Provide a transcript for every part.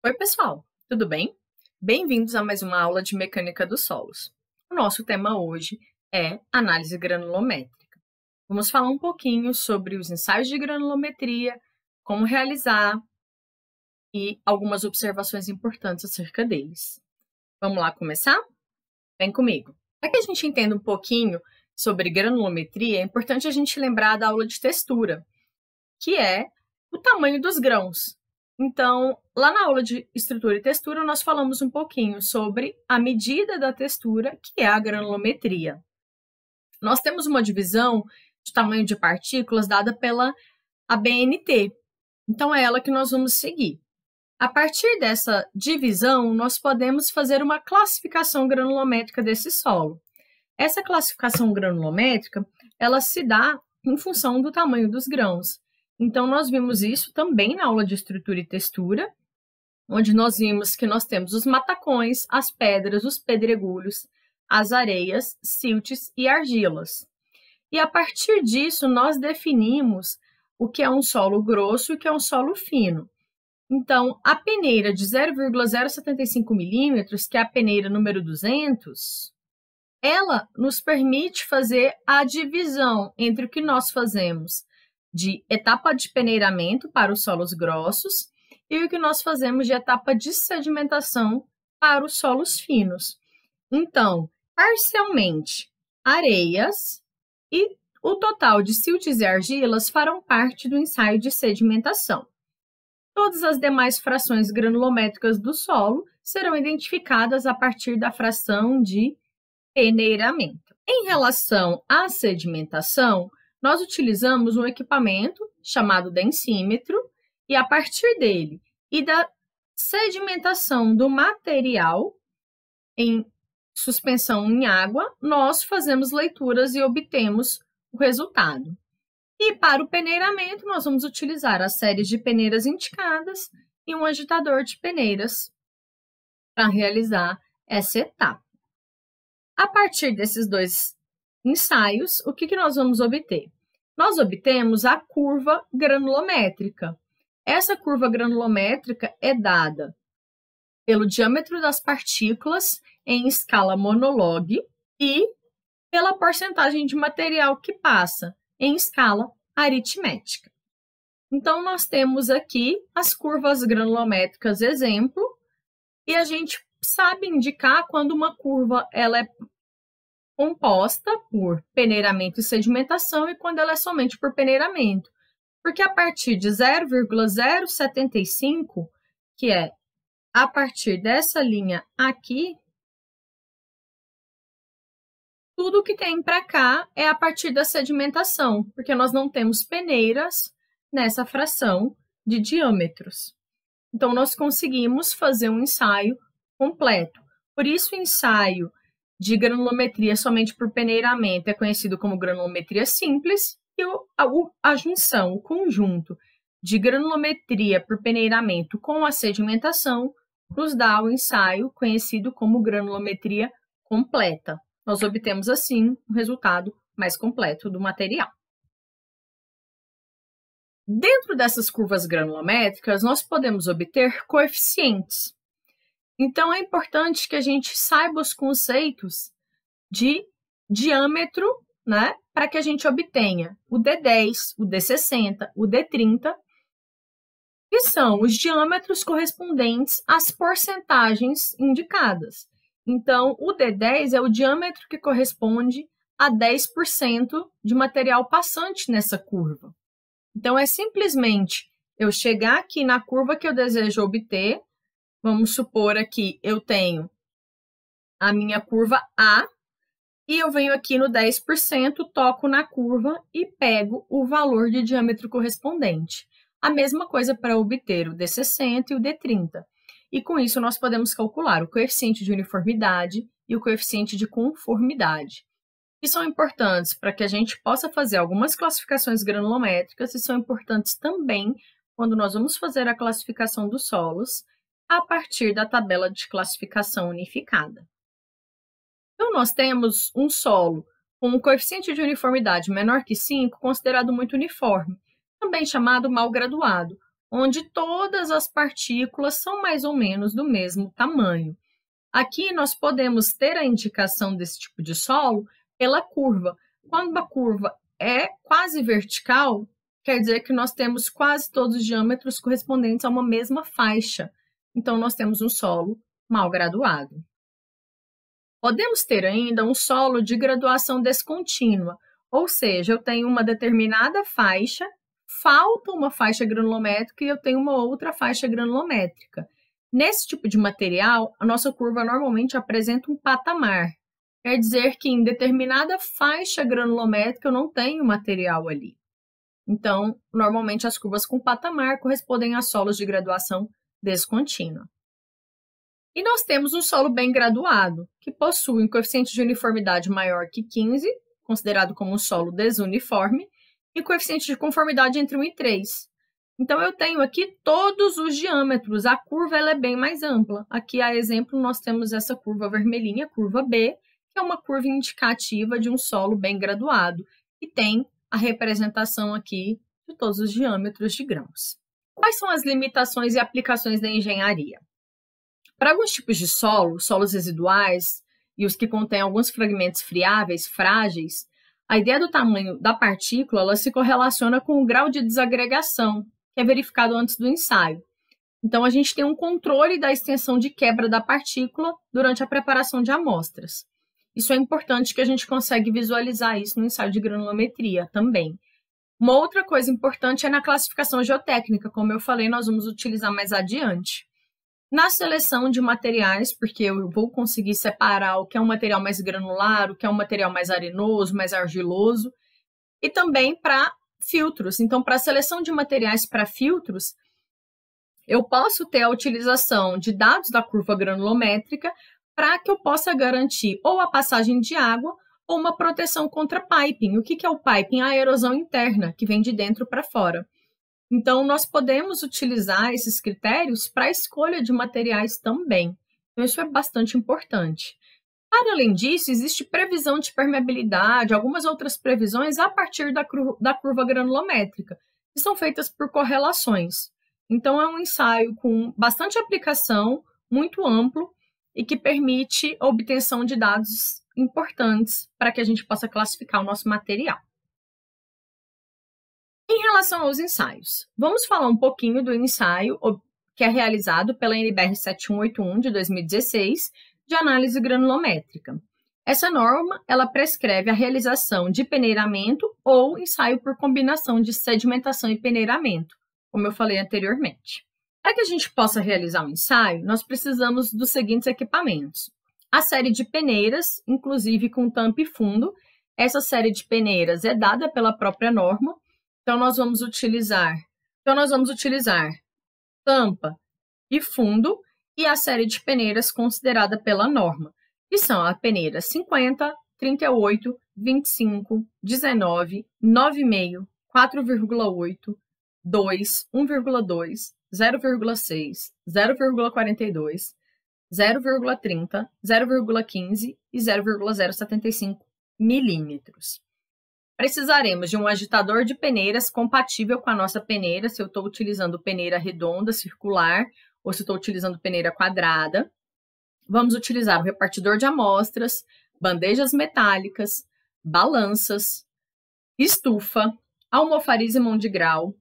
Oi, pessoal, tudo bem? Bem-vindos a mais uma aula de mecânica dos solos. O nosso tema hoje é análise granulométrica. Vamos falar um pouquinho sobre os ensaios de granulometria, como realizar e algumas observações importantes acerca deles. Vamos lá começar? Vem comigo. Para que a gente entenda um pouquinho sobre granulometria, é importante a gente lembrar da aula de textura, que é o tamanho dos grãos. Então, lá na aula de estrutura e textura, nós falamos um pouquinho sobre a medida da textura, que é a granulometria. Nós temos uma divisão de tamanho de partículas dada pela ABNT. Então, é ela que nós vamos seguir. A partir dessa divisão, nós podemos fazer uma classificação granulométrica desse solo. Essa classificação granulométrica, ela se dá em função do tamanho dos grãos. Então, nós vimos isso também na aula de estrutura e textura, onde nós vimos que nós temos os matacões, as pedras, os pedregulhos, as areias, siltes e argilas. E a partir disso, nós definimos o que é um solo grosso e o que é um solo fino. Então, a peneira de 0,075 milímetros, que é a peneira número 200, ela nos permite fazer a divisão entre o que nós fazemos de etapa de peneiramento para os solos grossos e o que nós fazemos de etapa de sedimentação para os solos finos. Então, parcialmente, areias e o total de siltes e argilas farão parte do ensaio de sedimentação. Todas as demais frações granulométricas do solo serão identificadas a partir da fração de peneiramento. Em relação à sedimentação, nós utilizamos um equipamento chamado densímetro e a partir dele e da sedimentação do material em suspensão em água, nós fazemos leituras e obtemos o resultado. E para o peneiramento, nós vamos utilizar as séries de peneiras indicadas e um agitador de peneiras para realizar essa etapa. A partir desses dois ensaios, o que nós vamos obter? Nós obtemos a curva granulométrica. Essa curva granulométrica é dada pelo diâmetro das partículas em escala monolog e pela porcentagem de material que passa em escala aritmética. Então, nós temos aqui as curvas granulométricas exemplo e a gente sabe indicar quando uma curva ela é composta por peneiramento e sedimentação e quando ela é somente por peneiramento. Porque a partir de 0,075, que é a partir dessa linha aqui, tudo que tem para cá é a partir da sedimentação, porque nós não temos peneiras nessa fração de diâmetros. Então, nós conseguimos fazer um ensaio completo. Por isso, o ensaio de granulometria somente por peneiramento é conhecido como granulometria simples e a junção, o conjunto de granulometria por peneiramento com a sedimentação nos dá o ensaio conhecido como granulometria completa. Nós obtemos, assim, um resultado mais completo do material. Dentro dessas curvas granulométricas, nós podemos obter coeficientes. Então, é importante que a gente saiba os conceitos de diâmetro, né, para que a gente obtenha o D10, o D60, o D30, que são os diâmetros correspondentes às porcentagens indicadas. Então, o D10 é o diâmetro que corresponde a 10% de material passante nessa curva. Então, é simplesmente eu chegar aqui na curva que eu desejo obter. Vamos supor aqui, eu tenho a minha curva A e eu venho aqui no 10%, toco na curva e pego o valor de diâmetro correspondente. A mesma coisa para obter o D60 e o D30. E com isso nós podemos calcular o coeficiente de uniformidade e o coeficiente de conformidade, que são importantes para que a gente possa fazer algumas classificações granulométricas e são importantes também quando nós vamos fazer a classificação dos solos a partir da tabela de classificação unificada. Então, nós temos um solo com um coeficiente de uniformidade menor que 5, considerado muito uniforme, também chamado mal graduado, onde todas as partículas são mais ou menos do mesmo tamanho. Aqui nós podemos ter a indicação desse tipo de solo pela curva. Quando a curva é quase vertical, quer dizer que nós temos quase todos os diâmetros correspondentes a uma mesma faixa. Então, nós temos um solo mal graduado. Podemos ter ainda um solo de graduação descontínua, ou seja, eu tenho uma determinada faixa, falta uma faixa granulométrica e eu tenho uma outra faixa granulométrica. Nesse tipo de material, a nossa curva normalmente apresenta um patamar. Quer dizer que em determinada faixa granulométrica eu não tenho material ali. Então, normalmente as curvas com patamar correspondem a solos de graduação descontínua. E nós temos um solo bem graduado, que possui um coeficiente de uniformidade maior que 15, considerado como um solo desuniforme, e coeficiente de conformidade entre 1 e 3. Então, eu tenho aqui todos os diâmetros, a curva ela é bem mais ampla. Aqui, a exemplo, nós temos essa curva vermelhinha, curva B, que é uma curva indicativa de um solo bem graduado, e tem a representação aqui de todos os diâmetros de grãos. Quais são as limitações e aplicações da engenharia? Para alguns tipos de solo, solos residuais e os que contêm alguns fragmentos friáveis, frágeis, a ideia do tamanho da partícula ela se correlaciona com o grau de desagregação, que é verificado antes do ensaio. Então, a gente tem um controle da extensão de quebra da partícula durante a preparação de amostras. Isso é importante que a gente consegue visualizar isso no ensaio de granulometria também. Uma outra coisa importante é na classificação geotécnica, como eu falei, nós vamos utilizar mais adiante. Na seleção de materiais, porque eu vou conseguir separar o que é um material mais granular, o que é um material mais arenoso, mais argiloso, e também para filtros. Então, para a seleção de materiais para filtros, eu posso ter a utilização de dados da curva granulométrica para que eu possa garantir ou a passagem de água ou uma proteção contra piping. O que é o piping? A erosão interna, que vem de dentro para fora. Então, nós podemos utilizar esses critérios para a escolha de materiais também. Então, isso é bastante importante. Para além disso, existe previsão de permeabilidade, algumas outras previsões a partir da curva granulométrica, que são feitas por correlações. Então, é um ensaio com bastante aplicação, muito amplo, e que permite a obtenção de dados importantes para que a gente possa classificar o nosso material. Em relação aos ensaios, vamos falar um pouquinho do ensaio que é realizado pela NBR 7181 de 2016 de análise granulométrica. Essa norma ela prescreve a realização de peneiramento ou ensaio por combinação de sedimentação e peneiramento, como eu falei anteriormente. Para que a gente possa realizar um ensaio, nós precisamos dos seguintes equipamentos. A série de peneiras, inclusive com tampa e fundo. Essa série de peneiras é dada pela própria norma. Então, nós vamos utilizar tampa e fundo e a série de peneiras considerada pela norma, que são a peneira 50, 38, 25, 19, 9,5, 4,8, 2, 1,2, 0,6, 0,42, 0,30, 0,15 e 0,075 milímetros. Precisaremos de um agitador de peneiras compatível com a nossa peneira, se eu estou utilizando peneira redonda, circular, ou se estou utilizando peneira quadrada. Vamos utilizar o repartidor de amostras, bandejas metálicas, balanças, estufa, almofariz e mão de grau,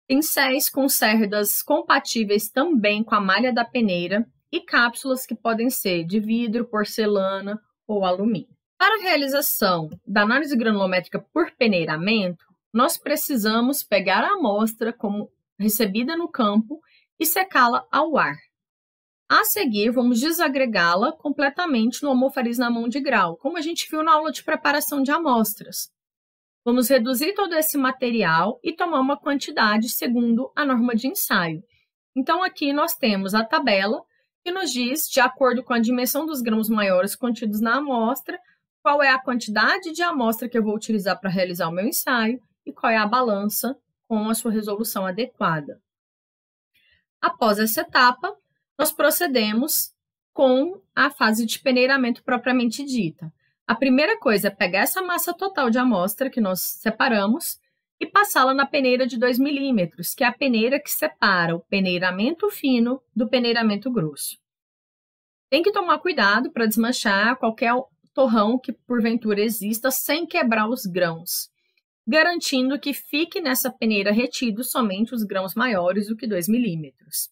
pincéis com cerdas compatíveis também com a malha da peneira e cápsulas que podem ser de vidro, porcelana ou alumínio. Para a realização da análise granulométrica por peneiramento, nós precisamos pegar a amostra como recebida no campo e secá-la ao ar. A seguir, vamos desagregá-la completamente no almofariz na mão de grau, como a gente viu na aula de preparação de amostras. Vamos reduzir todo esse material e tomar uma quantidade segundo a norma de ensaio. Então, aqui nós temos a tabela que nos diz, de acordo com a dimensão dos grãos maiores contidos na amostra, qual é a quantidade de amostra que eu vou utilizar para realizar o meu ensaio e qual é a balança com a sua resolução adequada. Após essa etapa, nós procedemos com a fase de peneiramento propriamente dita. A primeira coisa é pegar essa massa total de amostra que nós separamos e passá-la na peneira de 2 milímetros, que é a peneira que separa o peneiramento fino do peneiramento grosso. Tem que tomar cuidado para desmanchar qualquer torrão que porventura exista sem quebrar os grãos, garantindo que fique nessa peneira retido somente os grãos maiores do que 2 milímetros.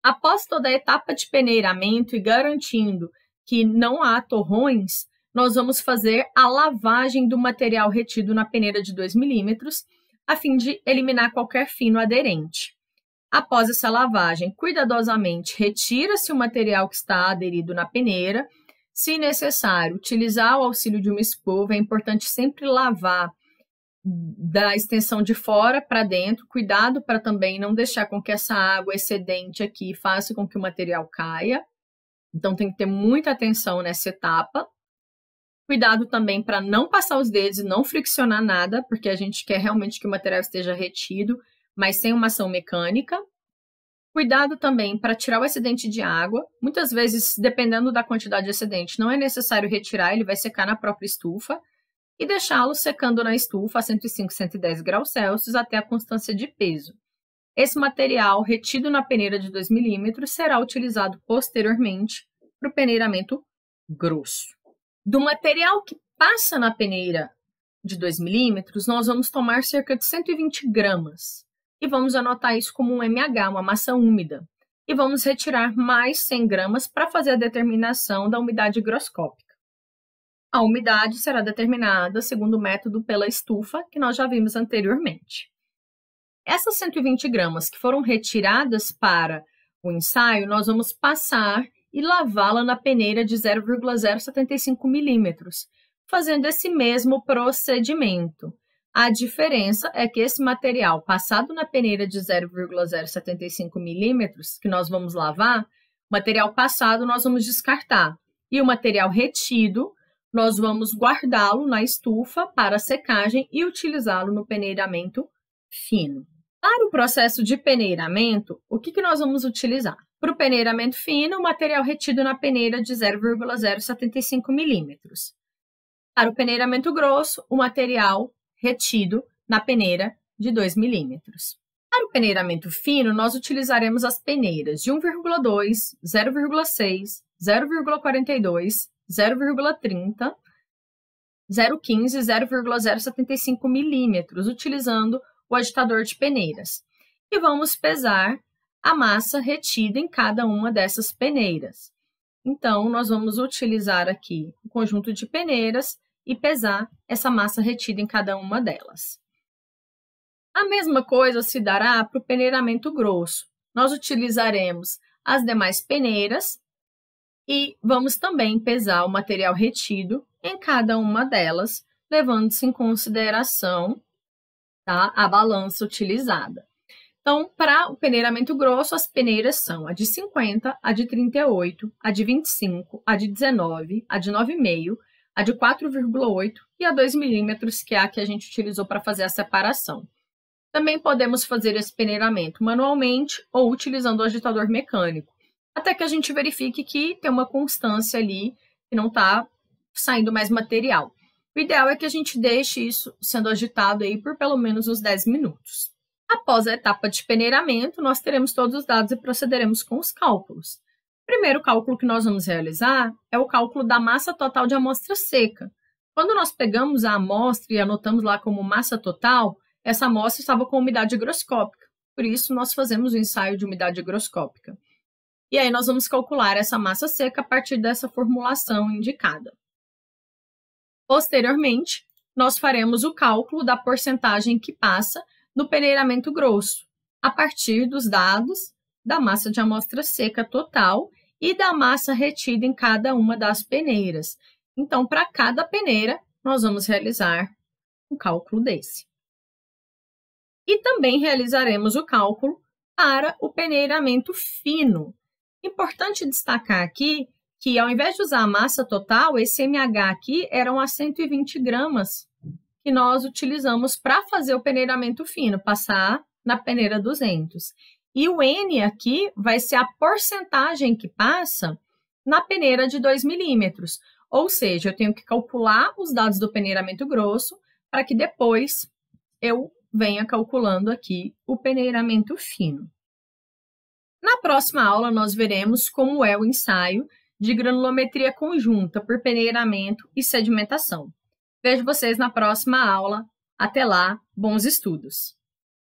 Após toda a etapa de peneiramento e garantindo que não há torrões, nós vamos fazer a lavagem do material retido na peneira de 2 milímetros, a fim de eliminar qualquer fino aderente. Após essa lavagem, cuidadosamente retira-se o material que está aderido na peneira. Se necessário, utilizar o auxílio de uma escova. É importante sempre lavar da extensão de fora para dentro. Cuidado para também não deixar com que essa água excedente aqui faça com que o material caia. Então, tem que ter muita atenção nessa etapa. Cuidado também para não passar os dedos e não friccionar nada, porque a gente quer realmente que o material esteja retido, mas sem uma ação mecânica. Cuidado também para tirar o excedente de água. Muitas vezes, dependendo da quantidade de excedente, não é necessário retirar, ele vai secar na própria estufa e deixá-lo secando na estufa a 105, 110 graus Celsius até a constância de peso. Esse material retido na peneira de 2 milímetros será utilizado posteriormente para o peneiramento grosso. Do material que passa na peneira de 2 milímetros, nós vamos tomar cerca de 120 gramas e vamos anotar isso como um MH, uma massa úmida. E vamos retirar mais 100 gramas para fazer a determinação da umidade higroscópica. A umidade será determinada segundo o método pela estufa, que nós já vimos anteriormente. Essas 120 gramas que foram retiradas para o ensaio, nós vamos passar e lavá-la na peneira de 0,075 milímetros, fazendo esse mesmo procedimento. A diferença é que esse material passado na peneira de 0,075 milímetros, que nós vamos lavar, material passado nós vamos descartar. E o material retido, nós vamos guardá-lo na estufa para secagem e utilizá-lo no peneiramento fino. Para o processo de peneiramento, o que nós vamos utilizar? Para o peneiramento fino, o material retido na peneira de 0,075 milímetros. Para o peneiramento grosso, o material retido na peneira de 2 milímetros. Para o peneiramento fino, nós utilizaremos as peneiras de 1,2, 0,6, 0,42, 0,30, 0,15 e 0,075 milímetros, utilizando o agitador de peneiras. E vamos pesar a massa retida em cada uma dessas peneiras. Então, nós vamos utilizar aqui o conjunto de peneiras e pesar essa massa retida em cada uma delas. A mesma coisa se dará para o peneiramento grosso. Nós utilizaremos as demais peneiras e vamos também pesar o material retido em cada uma delas, levando-se em consideração, tá, a balança utilizada. Então, para o peneiramento grosso, as peneiras são a de 50, a de 38, a de 25, a de 19, a de 9,5, a de 4,8 e a 2 milímetros, que é a que a gente utilizou para fazer a separação. Também podemos fazer esse peneiramento manualmente ou utilizando o agitador mecânico, até que a gente verifique que tem uma constância ali, que não está saindo mais material. O ideal é que a gente deixe isso sendo agitado aí por pelo menos uns 10 minutos. Após a etapa de peneiramento, nós teremos todos os dados e procederemos com os cálculos. O primeiro cálculo que nós vamos realizar é o cálculo da massa total de amostra seca. Quando nós pegamos a amostra e anotamos lá como massa total, essa amostra estava com umidade higroscópica. Por isso, nós fazemos o ensaio de umidade higroscópica. E aí, nós vamos calcular essa massa seca a partir dessa formulação indicada. Posteriormente, nós faremos o cálculo da porcentagem que passa no peneiramento grosso, a partir dos dados da massa de amostra seca total e da massa retida em cada uma das peneiras. Então, para cada peneira, nós vamos realizar um cálculo desse. E também realizaremos o cálculo para o peneiramento fino. Importante destacar aqui que, ao invés de usar a massa total, esse MH aqui eram as 120 gramas que nós utilizamos para fazer o peneiramento fino, passar na peneira 200. E o N aqui vai ser a porcentagem que passa na peneira de 2 milímetros. Ou seja, eu tenho que calcular os dados do peneiramento grosso para que depois eu venha calculando aqui o peneiramento fino. Na próxima aula, nós veremos como é o ensaio de granulometria conjunta por peneiramento e sedimentação. Vejo vocês na próxima aula. Até lá, bons estudos!